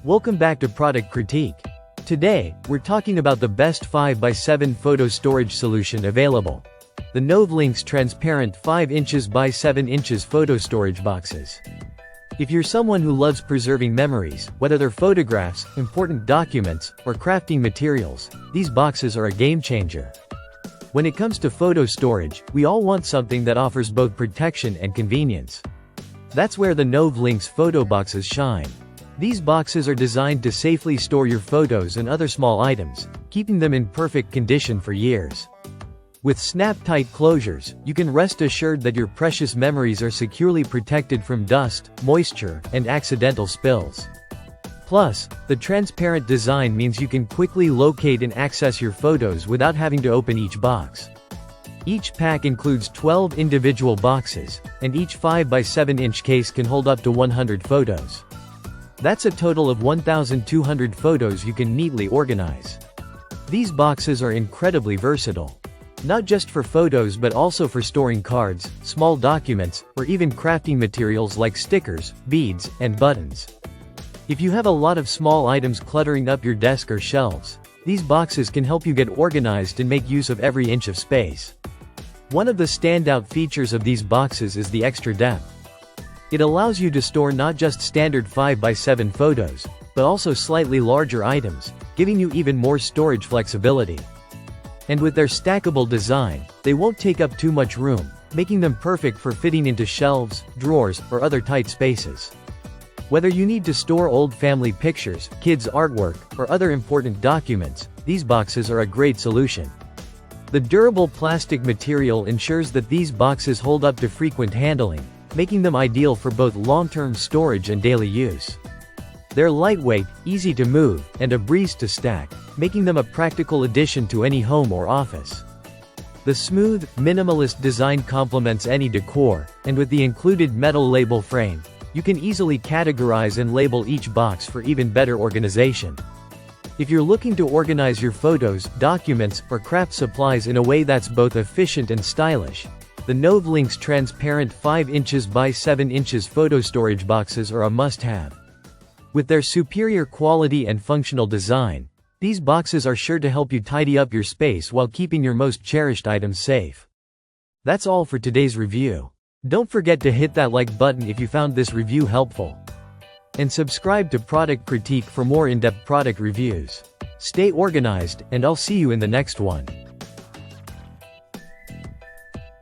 Welcome back to Product Critique. Today, we're talking about the best 5x7 photo storage solution available. The Novelinks transparent 5 inches by 7 inches photo storage boxes. If you're someone who loves preserving memories, whether they're photographs, important documents, or crafting materials, these boxes are a game changer. When it comes to photo storage, we all want something that offers both protection and convenience. That's where the Novelinks photo boxes shine. These boxes are designed to safely store your photos and other small items, keeping them in perfect condition for years. With snap-tight closures, you can rest assured that your precious memories are securely protected from dust, moisture, and accidental spills. Plus, the transparent design means you can quickly locate and access your photos without having to open each box. Each pack includes 12 individual boxes, and each 5x7 inch case can hold up to 100 photos. That's a total of 1,200 photos you can neatly organize. These boxes are incredibly versatile. Not just for photos but also for storing cards, small documents, or even crafting materials like stickers, beads, and buttons. If you have a lot of small items cluttering up your desk or shelves, these boxes can help you get organized and make use of every inch of space. One of the standout features of these boxes is the extra depth. It allows you to store not just standard 5x7 photos, but also slightly larger items, giving you even more storage flexibility. And with their stackable design, they won't take up too much room, making them perfect for fitting into shelves, drawers, or other tight spaces. Whether you need to store old family pictures, kids' artwork, or other important documents, these boxes are a great solution. The durable plastic material ensures that these boxes hold up to frequent handling, making them ideal for both long-term storage and daily use. They're lightweight, easy to move, and a breeze to stack, making them a practical addition to any home or office. The smooth, minimalist design complements any decor, and with the included metal label frame, you can easily categorize and label each box for even better organization. If you're looking to organize your photos, documents, or craft supplies in a way that's both efficient and stylish, the Novelinks transparent 5 inches by 7 inches photo storage boxes are a must-have. With their superior quality and functional design, these boxes are sure to help you tidy up your space while keeping your most cherished items safe. That's all for today's review. Don't forget to hit that like button if you found this review helpful. And subscribe to Product Critique for more in-depth product reviews. Stay organized, and I'll see you in the next one.